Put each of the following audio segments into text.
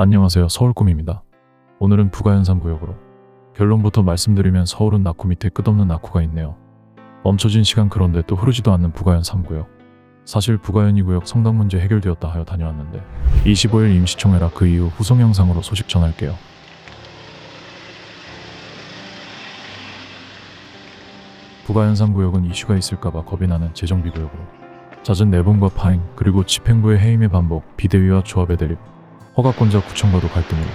안녕하세요. 서울꿈입니다. 오늘은 부가연산구역으로. 결론부터 말씀드리면 서울은 낙후 밑에 끝없는 낙후가 있네요. 멈춰진 시간 그런데 또 흐르지도 않는 부가연 3구역. 사실 부가연 2구역 성당 문제 해결되었다 하여 다녀왔는데 25일 임시총회라 그 이후 후속 영상으로 소식 전할게요. 부가연 3구역은 이슈가 있을까봐 겁이 나는 재정비구역으로. 잦은 내분과 파행 그리고 집행부의 해임의 반복, 비대위와 조합의 대립, 허가권자 구청과도 갈등으로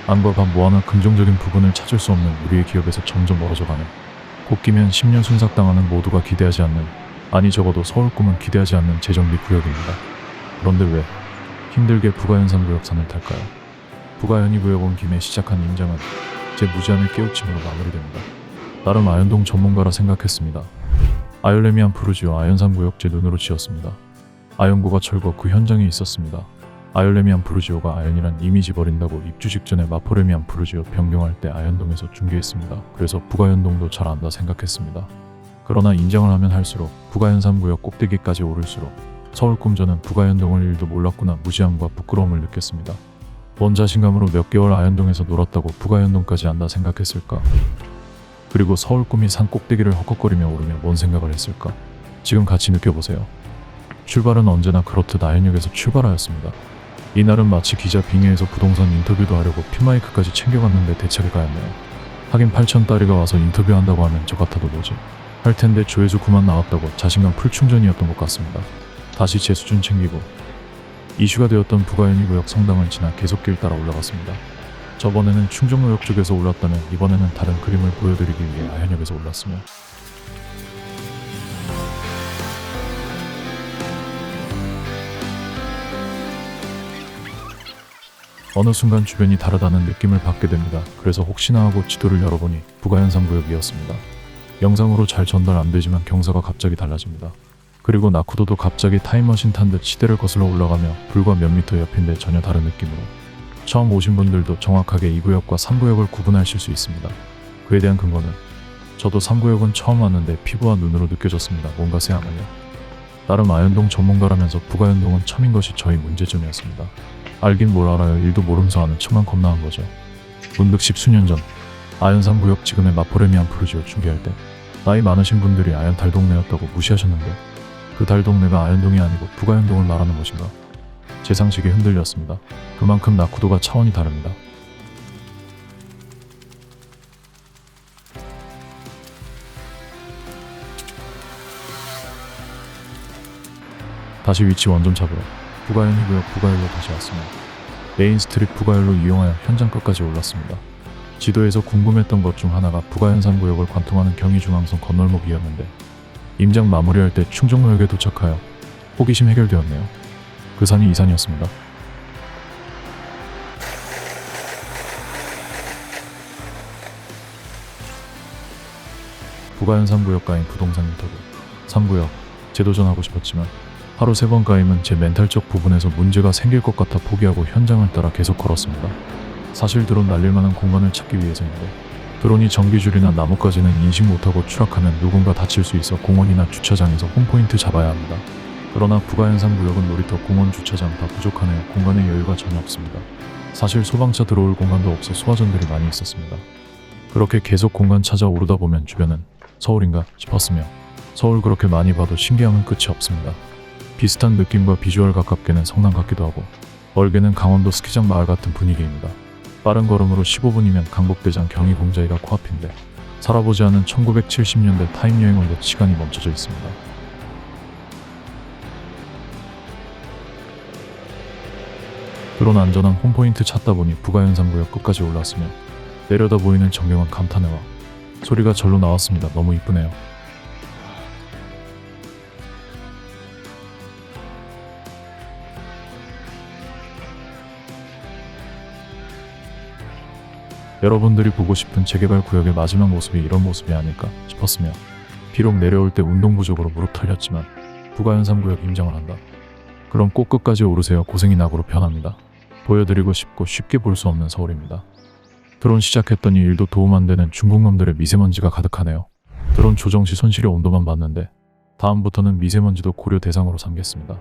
안과 밥 뭐하나 긍정적인 부분을 찾을 수 없는 우리의 기업에서 점점 멀어져가는, 곧 끼면 10년 순삭당하는 모두가 기대하지 않는, 아니 적어도 서울꿈은 기대하지 않는 재정비 구역입니다. 그런데 왜 힘들게 부가연산 구역산을 탈까요? 부가연이 구역 온 김에 시작한 임장은 제 무지함의 깨우침으로 마무리됩니다. 나름 아현동 전문가라 생각했습니다. 아열레미안 푸르지오 아현산 구역 제 눈으로 지었습니다. 아현고가 철거 그 현장에 있었습니다. 아열레미안 푸르지오가 아현이란 이미지 버린다고 입주 직전에 마포레미안 푸르지오 변경할 때 아현동에서 중개했습니다. 그래서 부가연동도 잘 안다 생각했습니다. 그러나 인정을 하면 할수록 부가연산 구역 꼭대기까지 오를수록 서울꿈 저는 부가연동을 일도 몰랐구나 무지함과 부끄러움을 느꼈습니다. 뭔 자신감으로 몇 개월 아현동에서 놀았다고 부가연동까지 안다 생각했을까? 그리고 서울꿈이 산 꼭대기를 헉헉거리며 오르며 뭔 생각을 했을까? 지금 같이 느껴보세요. 출발은 언제나 그렇듯 아현역에서 출발하였습니다. 이날은 마치 기자 빙의해서 부동산 인터뷰도 하려고 핀마이크까지 챙겨갔는데 대차게 가였네요. 하긴 8,000딸이가 와서 인터뷰한다고 하면 저 같아도 뭐지? 할 텐데 조회수 9만 나왔다고 자신감 풀충전이었던 것 같습니다. 다시 제 수준 챙기고 이슈가 되었던 부가연 2구역 성당을 지나 계속 길 따라 올라갔습니다. 저번에는 충정로역 쪽에서 올랐다면 이번에는 다른 그림을 보여드리기 위해 아현역에서 올랐으며 어느 순간 주변이 다르다는 느낌을 받게 됩니다. 그래서 혹시나 하고 지도를 열어보니 부가연산구역이었습니다. 영상으로 잘 전달 안 되지만 경사가 갑자기 달라집니다. 그리고 낙후도도 갑자기 타임머신 탄 듯 시대를 거슬러 올라가며 불과 몇 미터 옆인데 전혀 다른 느낌으로. 처음 오신 분들도 정확하게 2구역과 3구역을 구분하실 수 있습니다. 그에 대한 근거는 저도 3구역은 처음 왔는데 피부와 눈으로 느껴졌습니다. 뭔가 새하면요. 나름 아현동 전문가라면서 부가연동은 처음인 것이 저희 문제점이었습니다. 알긴 뭘 알아요. 일도 모르면서 아는 척만 겁나한 거죠. 문득 10수년 전 아현 3구역 지금의 마포레미안 푸르지오 중개할 때 나이 많으신 분들이 아현 달동네였다고 무시하셨는데 그 달동네가 아현동이 아니고 부가연동을 말하는 것인가? 제 상식이 흔들렸습니다. 그만큼 낙후도가 차원이 다릅니다. 다시 위치 원점 잡으러 부가연 2구역 부가연로 다시 왔으며 메인 스트릿 부가연로 이용하여 현장 끝까지 올랐습니다. 지도에서 궁금했던 것 중 하나가 부가연산 구역을 관통하는 경의중앙선 건널목이었는데 임장 마무리할 때 충정로역에 도착하여 호기심 해결되었네요. 그 산이 이 산이었습니다. 부가연산 구역 가임 부동산 인터뷰 3구역 재도전하고 싶었지만 하루 3번 가임은 제 멘탈적 부분에서 문제가 생길 것 같아 포기하고 현장을 따라 계속 걸었습니다. 사실 드론 날릴 만한 공간을 찾기 위해서인데 드론이 전기줄이나 나무까지는 인식 못하고 추락하면 누군가 다칠 수 있어 공원이나 주차장에서 홈포인트 잡아야 합니다. 그러나 부가연산 구역은 놀이터, 공원, 주차장 다 부족하네요. 공간의 여유가 전혀 없습니다. 사실 소방차 들어올 공간도 없어 소화전들이 많이 있었습니다. 그렇게 계속 공간 찾아 오르다 보면 주변은 서울인가 싶었으며 서울 그렇게 많이 봐도 신기함은 끝이 없습니다. 비슷한 느낌과 비주얼 가깝게는 성남 같기도 하고 멀게는 강원도 스키장 마을 같은 분위기입니다. 빠른 걸음으로 15분이면 강북대장 경희공자이가 코앞인데 살아보지 않은 1970년대 타임여행을 내 시간이 멈춰져 있습니다. 드론 안전한 홈포인트 찾다 보니 부가연산구역 끝까지 올랐으며 내려다 보이는 정경한 감탄회와 소리가 절로 나왔습니다. 너무 이쁘네요. 여러분들이 보고 싶은 재개발 구역의 마지막 모습이 이런 모습이 아닐까 싶었으며 비록 내려올 때 운동 부족으로 무릎 털렸지만 부가연산 구역 임장을 한다. 그럼 꼭 끝까지 오르세요. 고생이 낙으로 변합니다. 보여드리고 싶고 쉽게 볼 수 없는 서울입니다. 드론 시작했더니 일도 도움 안 되는 중국놈들의 미세먼지가 가득하네요. 드론 조정 시 손실의 온도만 봤는데 다음부터는 미세먼지도 고려 대상으로 삼겠습니다.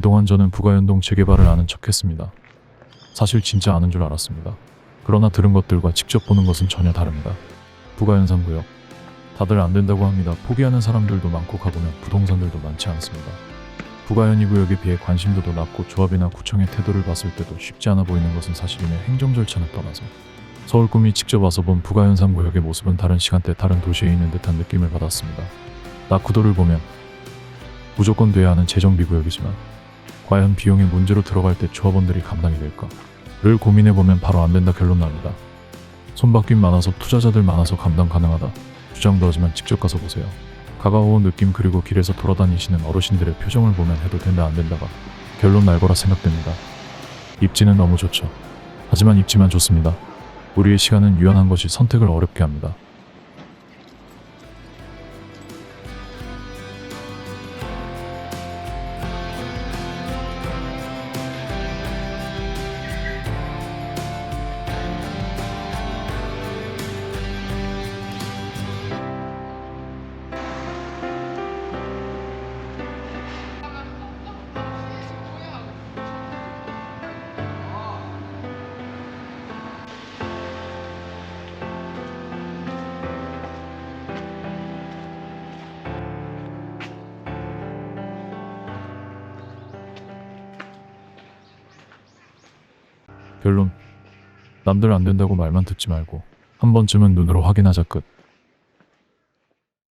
그동안 저는 부가연동 재개발을 아는 척했습니다. 사실 진짜 아는 줄 알았습니다. 그러나 들은 것들과 직접 보는 것은 전혀 다릅니다. 부가연산구역. 다들 안 된다고 합니다. 포기하는 사람들도 많고 가보면 부동산들도 많지 않습니다. 부가연이구역에 비해 관심도도 낮고 조합이나 구청의 태도를 봤을 때도 쉽지 않아 보이는 것은 사실이며 행정 절차는 떠나서 서울 꿈이 직접 와서 본 부가연산구역의 모습은 다른 시간대 다른 도시에 있는 듯한 느낌을 받았습니다. 낙후도를 보면 무조건 돼야 하는 재정비구역이지만 과연 비용의 문제로 들어갈 때 조합원들이 감당이 될까를 고민해보면 바로 안 된다 결론 납니다. 손바뀜 많아서 투자자들 많아서 감당 가능하다 주장도 하지만 직접 가서 보세요. 가까운 느낌 그리고 길에서 돌아다니시는 어르신들의 표정을 보면 해도 된다 안 된다가 결론 날 거라 생각됩니다. 입지는 너무 좋죠. 하지만 입지만 좋습니다. 우리의 시간은 유한한 것이 선택을 어렵게 합니다. 결론. 남들 안 된다고 말만 듣지 말고 한 번쯤은 눈으로 확인하자 끝.